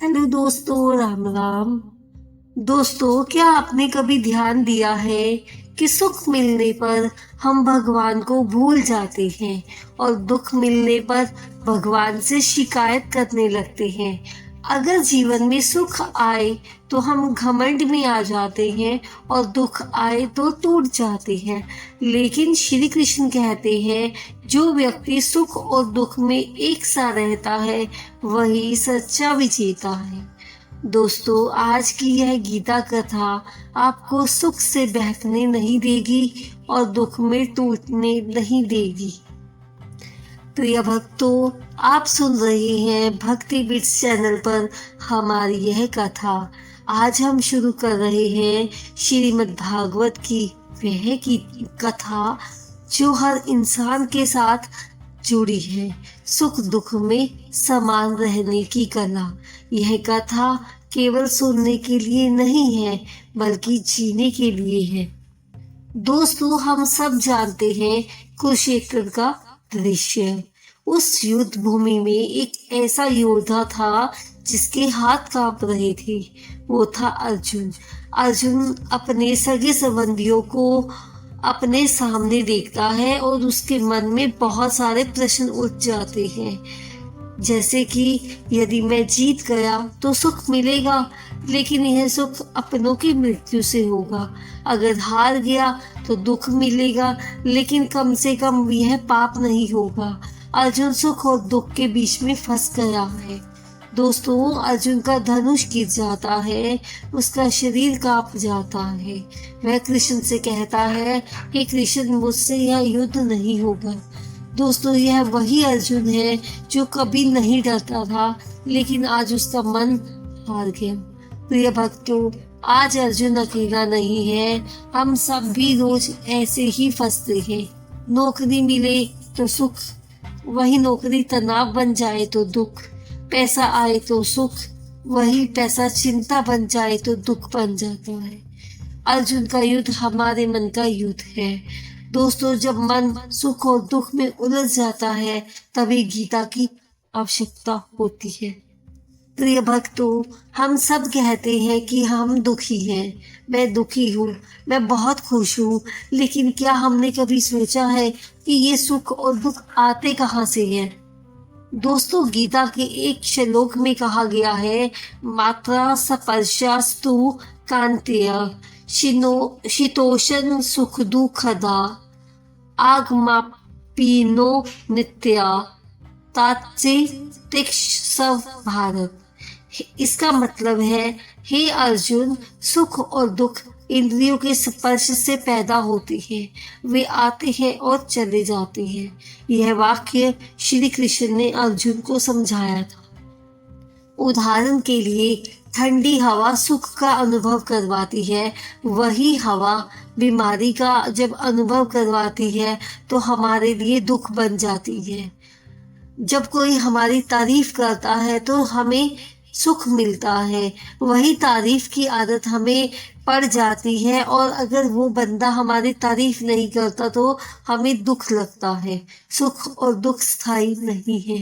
Hello दोस्तों, राम राम। दोस्तों, क्या आपने कभी ध्यान दिया है कि सुख मिलने पर हम भगवान को भूल जाते हैं और दुख मिलने पर भगवान से शिकायत करने लगते हैं। अगर जीवन में सुख आए तो हम घमंड में आ जाते हैं और दुख आए तो टूट जाते हैं। लेकिन श्री कृष्ण कहते हैं, जो व्यक्ति सुख और दुख में एक सा रहता है वही सच्चा विजेता है। दोस्तों, आज की यह गीता कथा आपको सुख से बहकने नहीं देगी और दुख में टूटने नहीं देगी। प्रिय भक्तों, आप सुन रहे हैं भक्ति बिट्स चैनल पर हमारी यह कथा। आज हम शुरू कर रहे हैं श्रीमद् भागवत की वह की कथा जो हर इंसान के साथ जुड़ी है, सुख दुख में समान रहने की कला। यह कथा केवल सुनने के लिए नहीं है बल्कि जीने के लिए है। दोस्तों, हम सब जानते हैं कुरुक्षेत्र का दृश्य। उस युद्ध भूमि में एक ऐसा योद्धा था जिसके हाथ कांप रहे थे। वो था अर्जुन। अर्जुन अपने सगे संबंधियों को अपने सामने देखता है और उसके मन में बहुत सारे प्रश्न उठ जाते हैं, जैसे कि यदि मैं जीत गया तो सुख मिलेगा, लेकिन यह सुख अपनों की मृत्यु से होगा। अगर हार गया तो दुख मिलेगा, लेकिन कम से कम यह पाप नहीं होगा। अर्जुन सुख और दुख के बीच में फंस गया है। दोस्तों, अर्जुन का धनुष गिर जाता है, उसका शरीर कांप जाता है। वह कृष्ण से कहता है कि कृष्ण, मुझसे यह युद्ध नहीं होगा। दोस्तों, यह वही अर्जुन है जो कभी नहीं डरता था, लेकिन आज उसका मन हार गया। प्रिय भक्तों, आज अर्जुन अकेला नहीं है। हम सब भी रोज ऐसे ही फंसते हैं। नौकरी मिले तो सुख, वही नौकरी तनाव बन जाए तो दुख। पैसा आए तो सुख, वही पैसा चिंता बन जाए तो दुख बन जाता है। अर्जुन का युद्ध हमारे मन का युद्ध है। दोस्तों, जब मन सुख और दुख में उलझ जाता है तभी गीता की आवश्यकता होती है। प्रिय भक्तों, हम सब कहते हैं कि हम दुखी हैं। मैं दुखी हूँ, मैं बहुत खुश हूँ, लेकिन क्या हमने कभी सोचा है कि ये सुख और दुख आते कहाँ से हैं? दोस्तों, गीता के एक श्लोक में कहा गया है, मात्रा स्पर्शास्तु कांतेय शीतोषण सुख दुखदा आगमापीनो नित्या ताचे तिक्ष भारत। इसका मतलब है, हे अर्जुन, सुख और दुख इंद्रियों के स्पर्श से पैदा होते हैं। वे आते हैं और चले जाते हैं। यह वाक्य श्री कृष्ण ने अर्जुन को समझाया था। उदाहरण के लिए, ठंडी हवा सुख का अनुभव करवाती है, वही हवा बीमारी का जब अनुभव करवाती है तो हमारे लिए दुख बन जाती है। जब कोई हमारी तारीफ करता है तो हमें सुख मिलता है, वही तारीफ की आदत हमें पड़ जाती है, और अगर वो बंदा हमारी तारीफ नहीं करता तो हमें दुख लगता है। सुख और दुख स्थायी नहीं है।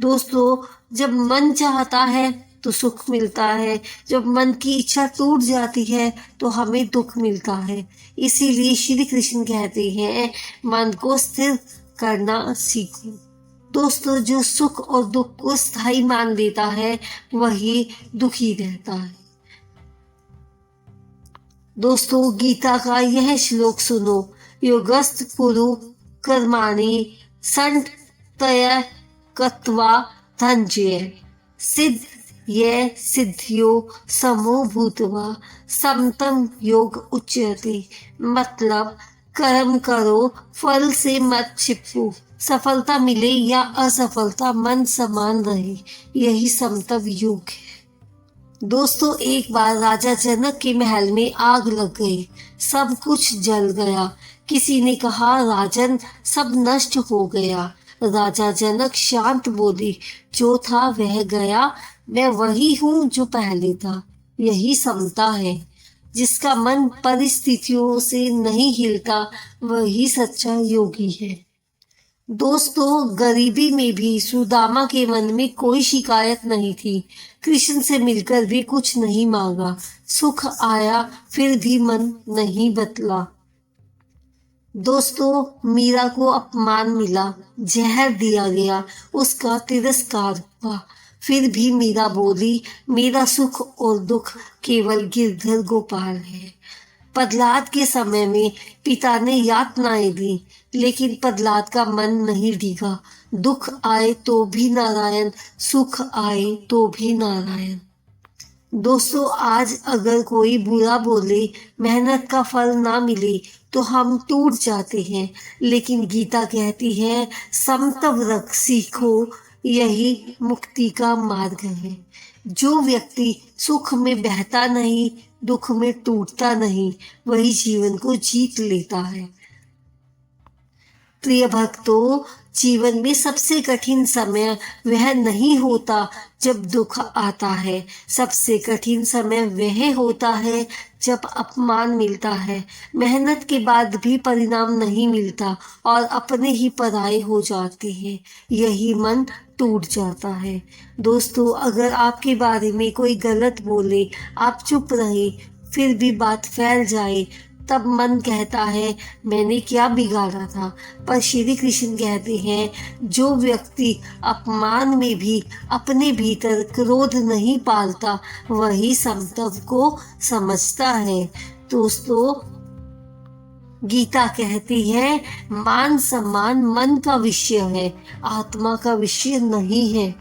दोस्तों, जब मन चाहता है तो सुख मिलता है, जब मन की इच्छा टूट जाती है तो हमें दुख मिलता है। इसीलिए श्री कृष्ण कहते हैं, मन को स्थिर करना सीखो। दोस्तों, जो सुख और दुख को स्थायी मान लेता है वही दुखी रहता है। दोस्तों, गीता का यह श्लोक सुनो, योगस्थ कुरु कर्माणि संतय कृत्वा धनंजय सिद्ध ये सिद्धियो समो भूत्वा समतम योग उच्यते। मतलब, कर्म करो, फल से मत छिपो। सफलता मिले या असफलता, मन समान रहे, यही समतम योग है। दोस्तों, एक बार राजा जनक के महल में आग लग गई, सब कुछ जल गया। किसी ने कहा, राजन, सब नष्ट हो गया। राजा जनक शांत बोले, जो था वह गया, मैं वही हूँ जो पहले था। यही समता है। जिसका मन परिस्थितियों से नहीं हिलता वही सच्चा योगी है। दोस्तों, गरीबी में भी सुदामा के मन में कोई शिकायत नहीं थी। कृष्ण से मिलकर भी कुछ नहीं मांगा। सुख आया फिर भी मन नहीं बदला। दोस्तों, मीरा को अपमान मिला, जहर दिया गया, उसका तिरस्कार हुआ। फिर भी मीरा बोली, मेरा सुख और दुख केवल गिरधर गोपाल है। प्रहलाद के समय में पिता ने यातनाएं दी, लेकिन प्रहलाद का मन नहीं डिगा। दुख आए तो भी नारायण, सुख आए तो भी नारायण। दोस्तों, आज अगर कोई बुरा बोले, मेहनत का फल ना मिले तो हम टूट जाते हैं, लेकिन गीता कहती है समतव रख सीखो, यही मुक्ति का मार्ग है। जो व्यक्ति सुख में बहता नहीं, दुख में टूटता नहीं, वही जीवन को जीत लेता है। प्रिय भक्तों, जीवन में सबसे कठिन समय वह नहीं होता जब दुख आता है। सबसे कठिन समय वह होता है जब अपमान मिलता है, मेहनत के बाद भी परिणाम नहीं मिलता और अपने ही पराये हो जाते हैं। यही मन टूट जाता है। दोस्तों, अगर आपके बारे में कोई गलत बोले, आप चुप रहे, फिर भी बात फैल जाए, तब मन कहता है मैंने क्या बिगाड़ा था। पर श्री कृष्ण कहते हैं जो व्यक्ति अपमान में भी अपने भीतर क्रोध नहीं पालता, वही समतव को समझता है। दोस्तों, गीता कहती है मान सम्मान मन का विषय है, आत्मा का विषय नहीं है।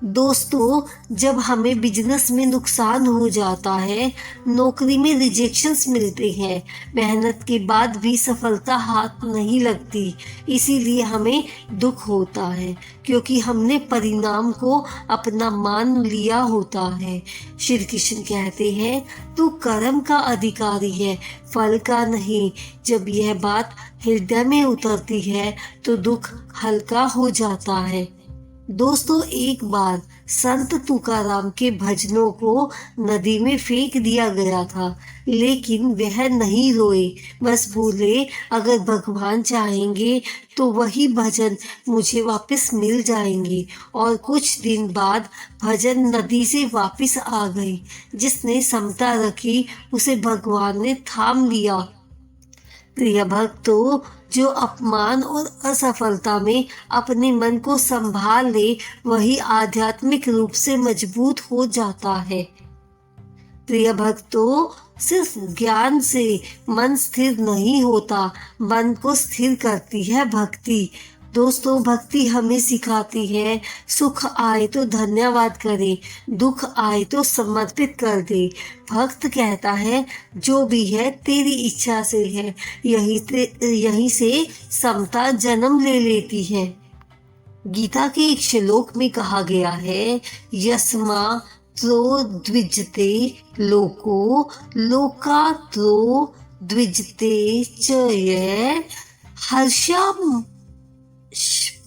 दोस्तों, जब हमें बिजनेस में नुकसान हो जाता है, नौकरी में रिजेक्शंस मिलते हैं, मेहनत के बाद भी सफलता हाथ नहीं लगती, इसीलिए हमें दुख होता है, क्योंकि हमने परिणाम को अपना मान लिया होता है। श्री कृष्ण कहते हैं तू कर्म का अधिकारी है, फल का नहीं। जब यह बात हृदय में उतरती है तो दुख हल्का हो जाता है। दोस्तों, एक बार संत तुकाराम के भजनों को नदी में फेंक दिया गया था, लेकिन वह नहीं रोए, बस बोले अगर भगवान चाहेंगे तो वही भजन मुझे वापस मिल जाएंगे। और कुछ दिन बाद भजन नदी से वापस आ गई। जिसने समता रखी उसे भगवान ने थाम लिया। प्रिय भक्तों, जो अपमान और असफलता में अपने मन को संभाल ले, वही आध्यात्मिक रूप से मजबूत हो जाता है। प्रिय भक्तों, सिर्फ ज्ञान से मन स्थिर नहीं होता, मन को स्थिर करती है भक्ति। दोस्तों, भक्ति हमें सिखाती है सुख आए तो धन्यवाद करे, दुख आए तो समर्पित कर दे। भक्त कहता है जो भी है तेरी इच्छा से है, यहीं से समता जन्म ले लेती है। गीता के एक श्लोक में कहा गया है यस्मा त्रो द्विजते लोको लोका त्रो द्विजते च ये हर्षम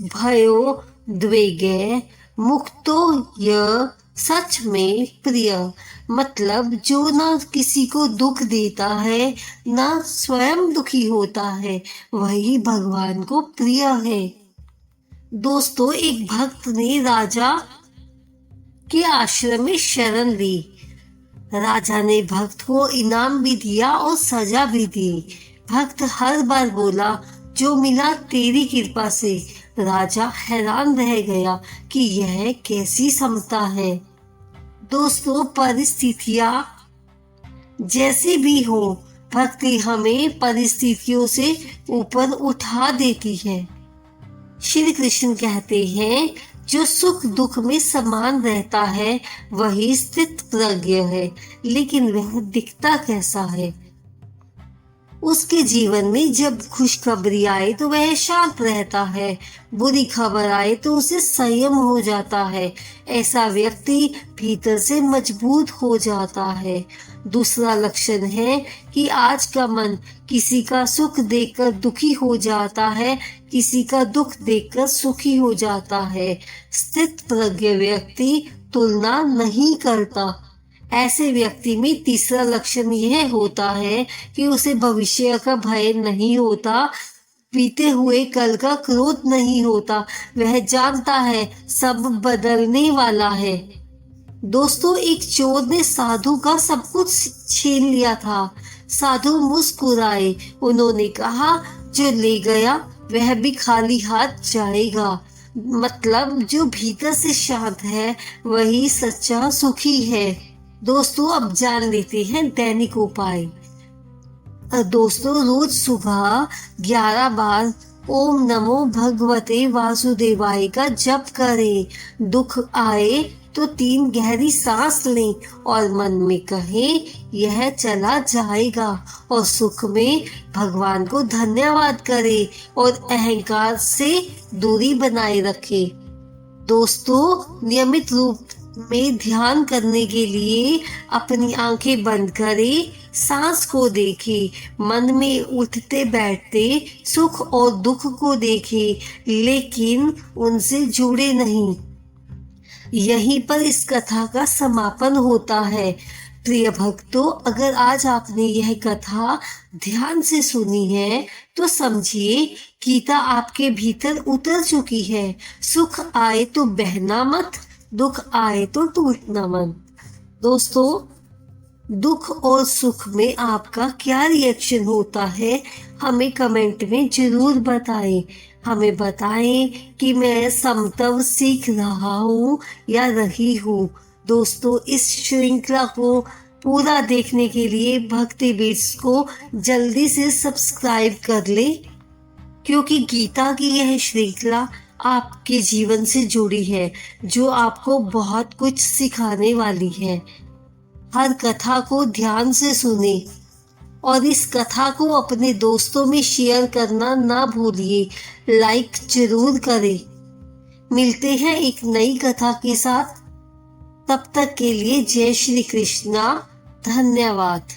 भयो द्वेगे मुक्तो य सच में प्रिय। मतलब जो ना किसी को दुख देता है, ना स्वयं दुखी होता है, वही भगवान को प्रिय है। दोस्तों, एक भक्त ने राजा के आश्रम में शरण ली। राजा ने भक्त को इनाम भी दिया और सजा भी दी। भक्त हर बार बोला जो मिला तेरी कृपा से। राजा हैरान रह गया कि यह कैसी समता है। दोस्तों, परिस्थितियां जैसी भी हो, भक्ति हमें परिस्थितियों से ऊपर उठा देती है। श्री कृष्ण कहते हैं जो सुख दुख में समान रहता है वही स्थित प्रज्ञ है, लेकिन वह दिखता कैसा है? उसके जीवन में जब खुशखबरी आए तो वह शांत रहता है, बुरी खबर आए तो उसे संयम हो जाता है। ऐसा व्यक्ति भीतर से मजबूत हो जाता है। दूसरा लक्षण है कि आज का मन किसी का सुख देखकर दुखी हो जाता है, किसी का दुख देखकर सुखी हो जाता है। स्थित प्रज्ञ व्यक्ति तुलना नहीं करता। ऐसे व्यक्ति में तीसरा लक्षण यह होता है कि उसे भविष्य का भय नहीं होता। बीते हुए कल का क्रोध नहीं होता, वह जानता है सब बदलने वाला है। दोस्तों, एक चोर ने साधु का सब कुछ छीन लिया था। साधु मुस्कुराए। उन्होंने कहा, जो ले गया वह भी खाली हाथ जाएगा। मतलब जो भीतर से शांत है वही सच्चा सुखी है। दोस्तों, अब जान लेते हैं दैनिक उपाय। दोस्तों, रोज सुबह 11 बार ओम नमो भगवते वासुदेवाय का जप करें। दुख आए तो 3 गहरी सांस लें और मन में कहें, यह चला जाएगा। और सुख में भगवान को धन्यवाद करें और अहंकार से दूरी बनाए रखें। दोस्तों, नियमित रूप में ध्यान करने के लिए अपनी आंखें बंद करें, सांस को देखें, मन में उठते बैठते सुख और दुख को देखें, लेकिन उनसे जुड़े नहीं। यहीं पर इस कथा का समापन होता है। प्रिय भक्तों, अगर आज आपने यह कथा ध्यान से सुनी है तो समझिए गीता आपके भीतर उतर चुकी है। सुख आए तो बहना मत, दुख आए तो टूटना मत। दोस्तों, दुख और सुख में आपका क्या रिएक्शन होता है, हमें कमेंट में जरूर बताएं। हमें बताएं कि मैं समतव सीख रहा हूँ या रही हूँ। दोस्तों, इस श्रृंखला को पूरा देखने के लिए भक्ति बीट्स को जल्दी से सब्सक्राइब कर लें, क्योंकि गीता की यह श्रृंखला आपके जीवन से जुड़ी है, जो आपको बहुत कुछ सिखाने वाली है। हर कथा को ध्यान से सुने और इस कथा को अपने दोस्तों में शेयर करना ना भूलिए। लाइक जरूर करें। मिलते हैं एक नई कथा के साथ। तब तक के लिए जय श्री कृष्णा। धन्यवाद।